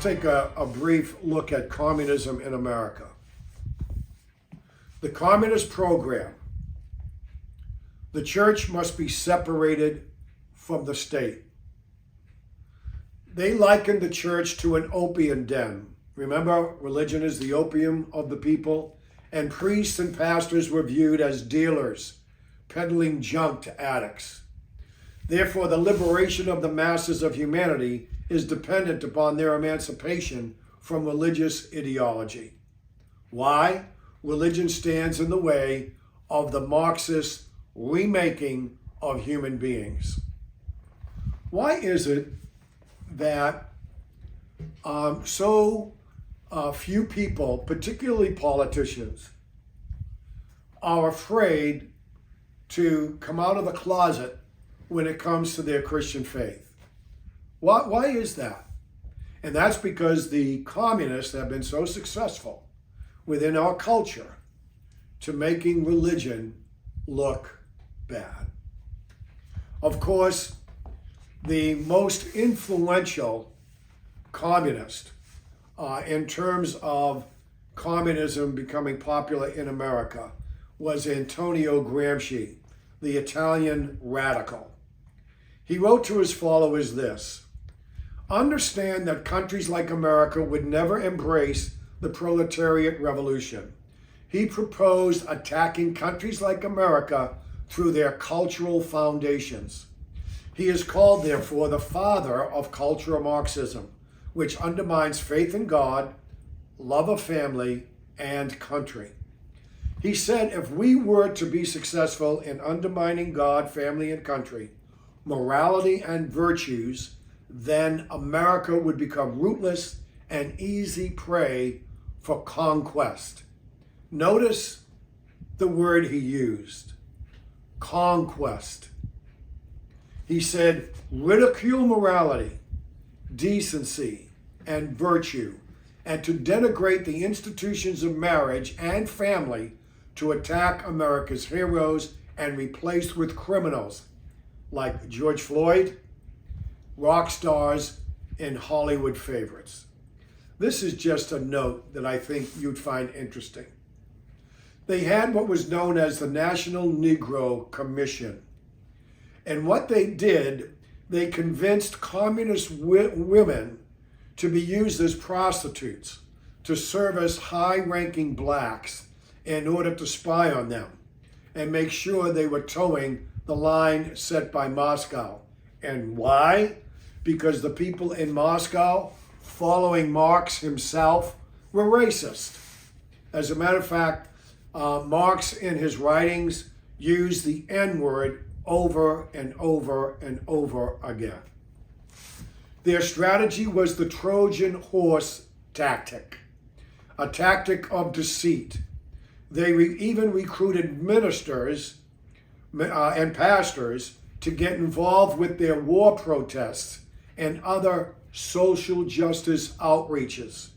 take a brief look at communism in America. The communist program: the church must be separated from the state. They likened the church to an opium den. Remember, religion is the opium of the people, and priests and pastors were viewed as dealers, peddling junk to addicts. Therefore, the liberation of the masses of humanity is dependent upon their emancipation from religious ideology. Why? Religion stands in the way of the Marxist remaking of human beings. Why is it that so few people, particularly politicians, are afraid to come out of the closet when it comes to their Christian faith? Why is that? And that's because the communists have been so successful within our culture to making religion look bad. Of course, the most influential communist in terms of communism becoming popular in America was Antonio Gramsci, the Italian radical. He wrote to his followers this: "Understand that countries like America would never embrace the proletariat revolution." He proposed attacking countries like America through their cultural foundations. He is called, therefore, the father of Cultural Marxism, which undermines faith in God, love of family, and country. He said, if we were to be successful in undermining God, family, and country, morality, and virtues, then America would become rootless and easy prey for conquest. Notice the word he used: conquest. He said, ridicule morality, decency, and virtue, and to denigrate the institutions of marriage and family, to attack America's heroes and replace with criminals like George Floyd, rock stars, and Hollywood favorites. This is just a note that I think you'd find interesting. They had what was known as the National Negro Commission. And what they did, they convinced communist women to be used as prostitutes to service high-ranking blacks in order to spy on them and make sure they were towing the line set by Moscow. And why? Because the people in Moscow, following Marx himself, were racist. As a matter of fact, Marx in his writings used the N-word over and over and over again. Their strategy was the Trojan horse tactic, a tactic of deceit. They even recruited ministers and pastors to get involved with their war protests and other social justice outreaches.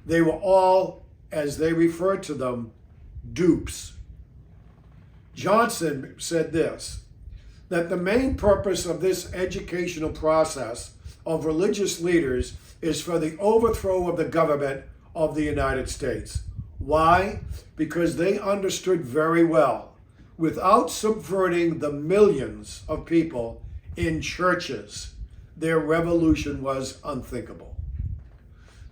They were all, as they referred to them, dupes. Johnson said this, that the main purpose of this educational process of religious leaders is for the overthrow of the government of the United States. Why? Because they understood very well, without subverting the millions of people in churches, their revolution was unthinkable.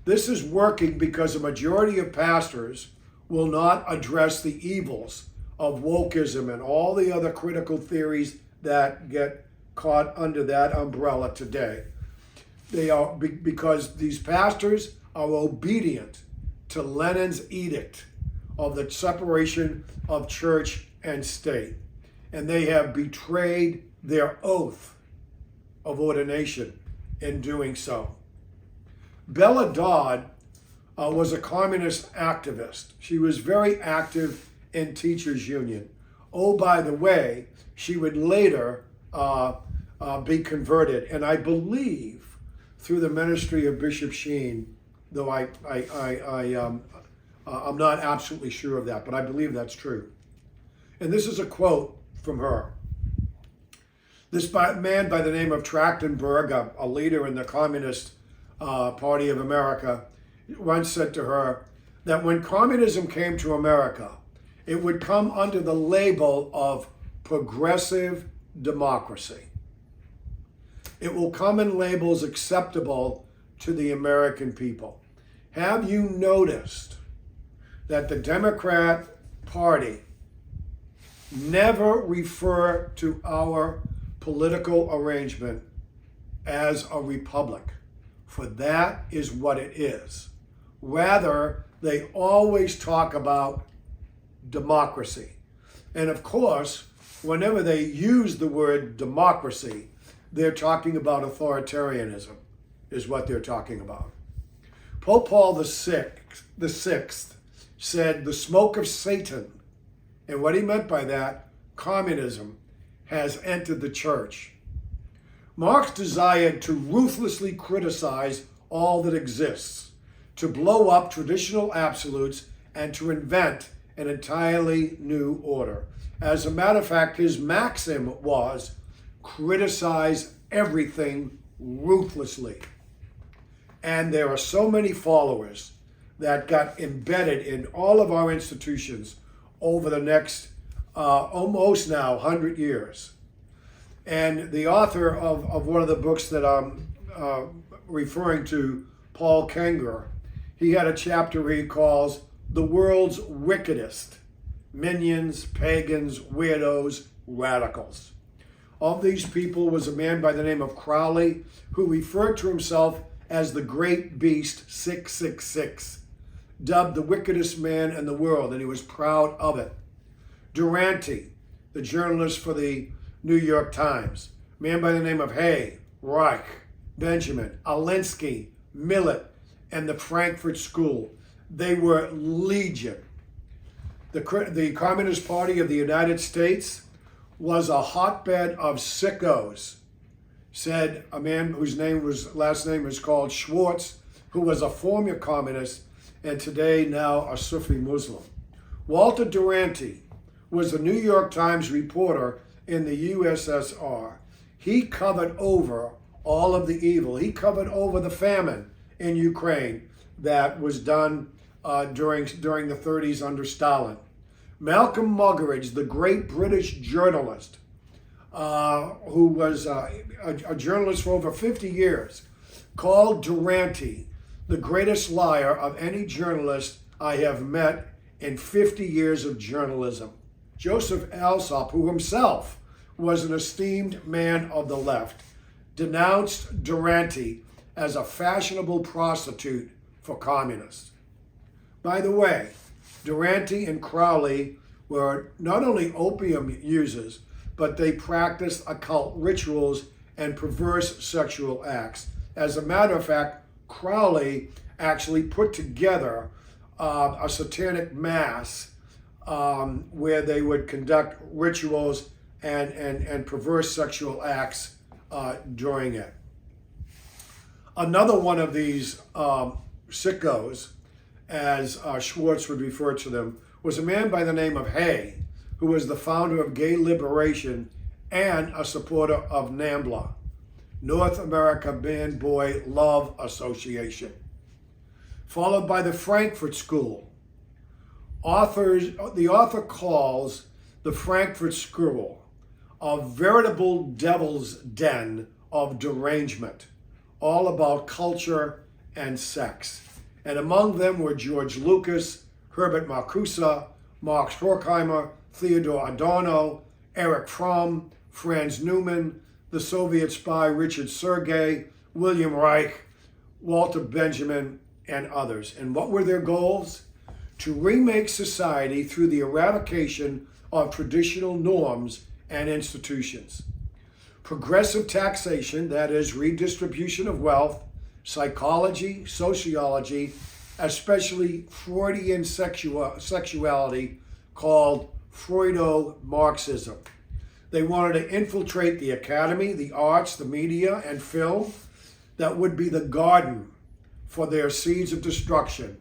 This is working because a majority of pastors will not address the evils of wokeism and all the other critical theories that get caught under that umbrella today. They are because these pastors are obedient to Lenin's edict of the separation of church and state, and they have betrayed their oath of ordination in doing so. Bella Dodd was a communist activist. She was very active in Teachers Union. Oh, by the way, she would later be converted, and I believe through the ministry of Bishop Sheen, though I'm not absolutely sure of that, but I believe that's true. And this is a quote from her. This man by the name of Trachtenberg, a leader in the communist Party of America, once said to her that when communism came to America, it would come under the label of progressive democracy. It will come in labels acceptable to the American people. Have you noticed that the Democrat Party never refer to our political arrangement as a republic? For that is what it is. Rather, they always talk about democracy. And of course, whenever they use the word democracy, they're talking about authoritarianism, is what they're talking about. Pope Paul the Sixth said the smoke of Satan, and what he meant by that, communism, has entered the church. Marx desired to ruthlessly criticize all that exists, to blow up traditional absolutes, and to invent an entirely new order. As a matter of fact, his maxim was, criticize everything ruthlessly. And there are so many followers that got embedded in all of our institutions over the next almost now 100 years. And the author of one of the books that I'm referring to, Paul Nyhan, he had a chapter where he calls the world's wickedest: minions, pagans, weirdos, radicals. Of these people was a man by the name of Crowley, who referred to himself as the Great Beast 666, dubbed the wickedest man in the world, and he was proud of it. Durante, the journalist for the New York Times, a man by the name of Hay, Reich, Benjamin, Alinsky, Millet, and the Frankfurt School. They were legion. The Communist Party of the United States was a hotbed of sickos, said a man whose last name was called Schwartz, who was a former communist and today now a Sufi Muslim. Walter Durante was the New York Times reporter in the USSR. He covered over all of the evil. He covered over the famine in Ukraine that was done during the 30s under Stalin. Malcolm Muggeridge, the great British journalist, who was a journalist for over 50 years, called Durante the greatest liar of any journalist I have met in 50 years of journalism. Joseph Alsop, who himself was an esteemed man of the left, denounced Durante as a fashionable prostitute for communists. By the way, Durante and Crowley were not only opium users, but they practiced occult rituals and perverse sexual acts. As a matter of fact, Crowley actually put together a satanic mass where they would conduct rituals and perverse sexual acts during it. Another one of these sickos, as Schwartz would refer to them, was a man by the name of Hay, who was the founder of Gay Liberation and a supporter of NAMBLA, North America Man Boy Love Association. Followed by the Frankfurt School. The author calls the Frankfurt School a veritable devil's den of derangement, all about culture and sex. And among them were George Lucas, Herbert Marcuse, Max Horkheimer, Theodor Adorno, Erich Fromm, Franz Neumann, the Soviet spy Richard Sergey, William Reich, Walter Benjamin, and others. And what were their goals? To remake society through the eradication of traditional norms and institutions. Progressive taxation, that is, redistribution of wealth, psychology, sociology, especially Freudian sexuality, called Freudo-Marxism. They wanted to infiltrate the academy, the arts, the media, and film that would be the garden for their seeds of destruction.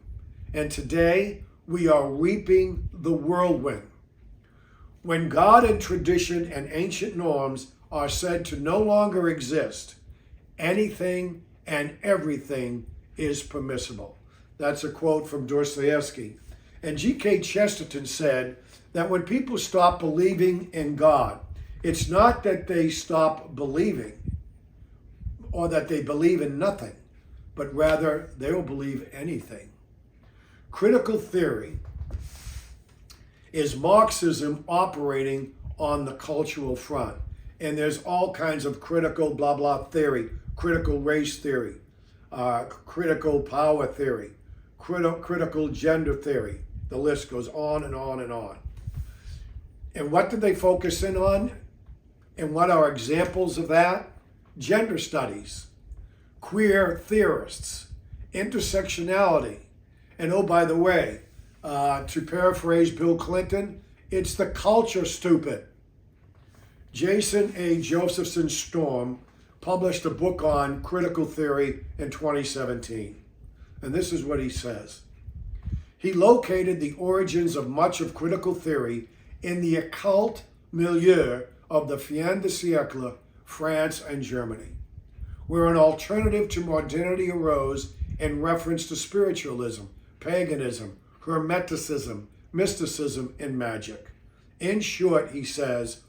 And today, we are reaping the whirlwind. When God and tradition and ancient norms are said to no longer exist, anything and everything is permissible. That's a quote from Dostoevsky. And G.K. Chesterton said that when people stop believing in God, it's not that they stop believing or that they believe in nothing, but rather they will believe anything. Critical theory is Marxism operating on the cultural front. And there's all kinds of critical blah blah theory, critical race theory, critical power theory, critical gender theory. The list goes on and on and on. And what did they focus in on? And what are examples of that? Gender studies, queer theorists, intersectionality. And oh, by the way, to paraphrase Bill Clinton, it's the culture, stupid. Jason A. Josephson Storm published a book on critical theory in 2017. And this is what he says. He located the origins of much of critical theory in the occult milieu of the fin de siècle, France and Germany, where an alternative to modernity arose in reference to spiritualism, paganism, hermeticism, mysticism, and magic. In short, he says,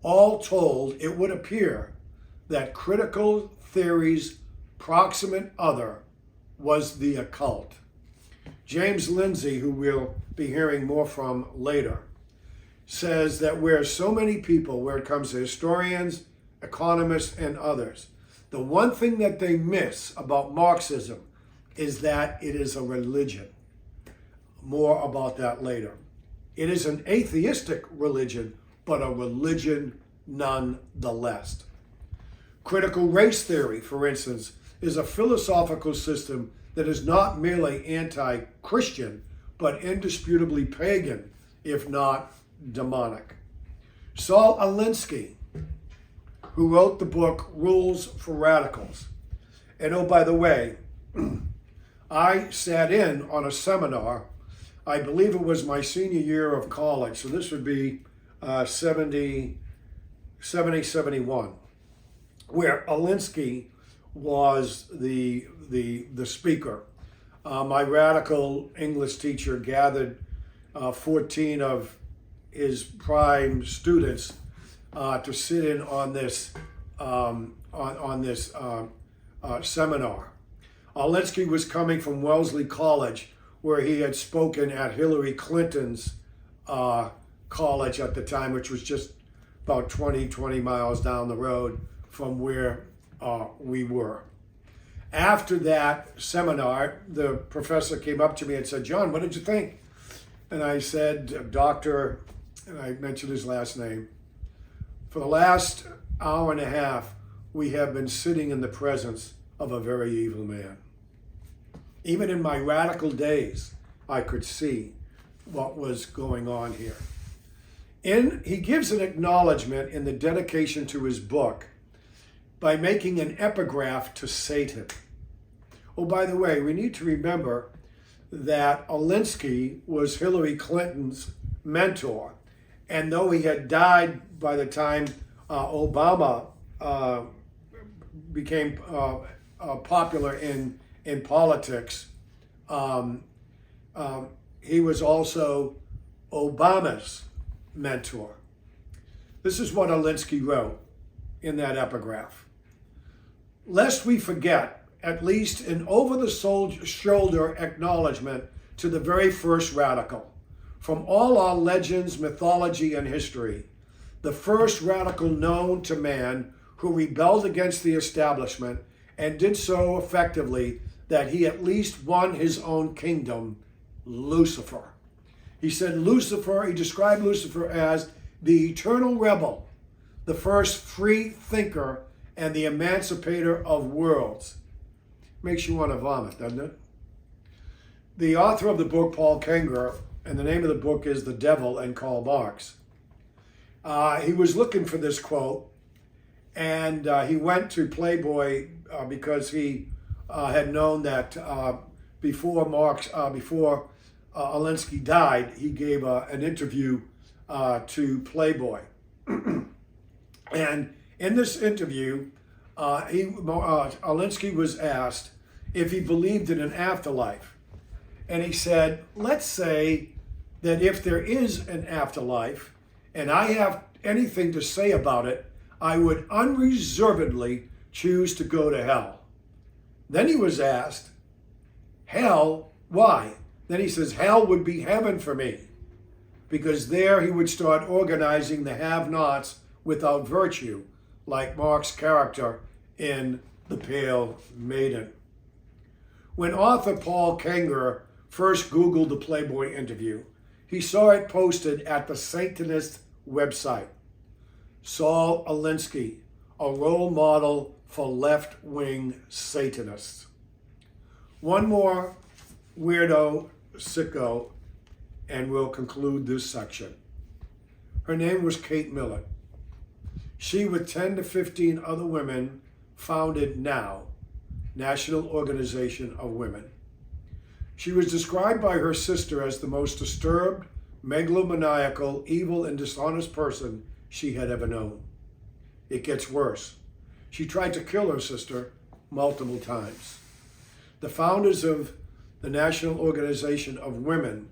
all told, it would appear that critical theory's proximate other was the occult. James Lindsay, who we'll be hearing more from later, says that where so many people, where it comes to historians, economists, and others, the one thing that they miss about Marxism is that it is a religion. More about that later. It is an atheistic religion, but a religion nonetheless. Critical race theory, for instance, is a philosophical system that is not merely anti-Christian, but indisputably pagan, if not demonic. Saul Alinsky, who wrote the book Rules for Radicals. And oh, by the way, I sat in on a seminar, I believe it was my senior year of college, so this would be 71, where Alinsky was the speaker. My radical English teacher gathered 14 of his prime students to sit in on this seminar. Alinsky was coming from Wellesley College, where he had spoken at Hillary Clinton's college at the time, which was just about 20 miles down the road from where we were. After that seminar, the professor came up to me and said, "John, what did you think?" And I said, "Dr." and I mentioned his last name, "For the last hour and a half, we have been sitting in the presence of a very evil man. Even in my radical days, I could see what was going on here." He gives an acknowledgement in the dedication to his book by making an epigraph to Satan. Oh, by the way, we need to remember that Alinsky was Hillary Clinton's mentor. And though he had died by the time Obama became popular in politics, he was also Obama's mentor. This is what Alinsky wrote in that epigraph. "Lest we forget, at least an over-the-shoulder acknowledgement to the very first radical. From all our legends, mythology, and history, the first radical known to man who rebelled against the establishment and did so effectively that he at least won his own kingdom, Lucifer." He said Lucifer, he described Lucifer as the eternal rebel, the first free thinker, and the emancipator of worlds. Makes you want to vomit, doesn't it? The author of the book, Paul Nyhan, and the name of the book is The Devil and Karl Marx. He was looking for this quote, and he went to Playboy because he had known that before Alinsky died, he gave an interview to Playboy. And in this interview, Alinsky was asked if he believed in an afterlife. And he said, let's say that if there is an afterlife and I have anything to say about it, I would unreservedly choose to go to hell. Then he was asked, hell, why? Then he says, hell would be heaven for me, because there he would start organizing the have-nots without virtue, like Marx's character in The Pale Maiden. When author Paul Nyhan first Googled the Playboy interview, he saw it posted at the Satanist website. Saul Alinsky, a role model for left-wing Satanists. One more weirdo sicko, and we'll conclude this section. Her name was Kate Millett. She, with 10 to 15 other women, founded NOW, National Organization of Women. She was described by her sister as the most disturbed, megalomaniacal, evil, and dishonest person she had ever known. It gets worse. She tried to kill her sister multiple times. The founders of the National Organization of Women,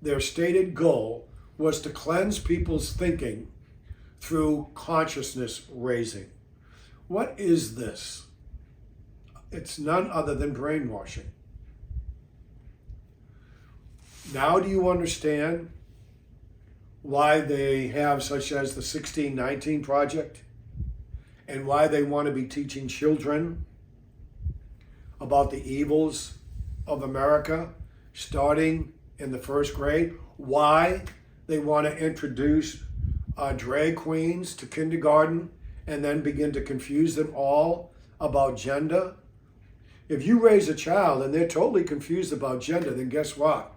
their stated goal was to cleanse people's thinking through consciousness raising. What is this? It's none other than brainwashing. Now do you understand why they have such as the 1619 Project and why they want to be teaching children about the evils of America starting in the first grade? Why they want to introduce drag queens to kindergarten and then begin to confuse them all about gender? If you raise a child and they're totally confused about gender, then guess what?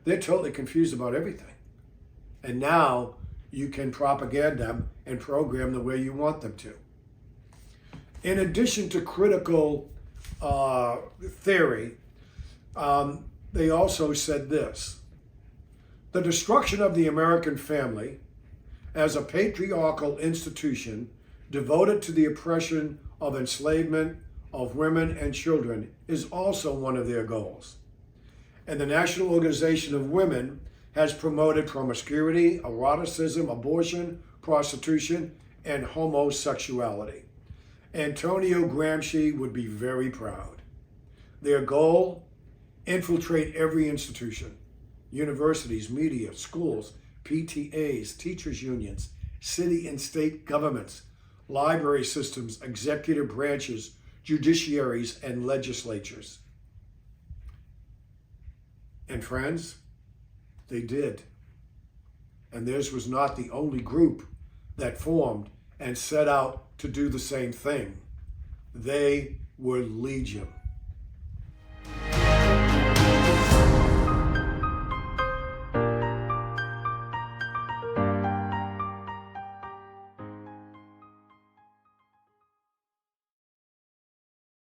They're totally confused about everything. And now you can propagate them and program the way you want them to. In addition to critical theory, they also said this: the destruction of the American family as a patriarchal institution devoted to the oppression of enslavement of women and children is also one of their goals. And the National Organization of Women has promoted promiscuity, eroticism, abortion, prostitution, and homosexuality. Antonio Gramsci would be very proud. Their goal: infiltrate every institution, universities, media, schools, PTAs, teachers' unions, city and state governments, library systems, executive branches, judiciaries, and legislatures. And friends, they did. And theirs was not the only group that formed and set out to do the same thing. They were legion.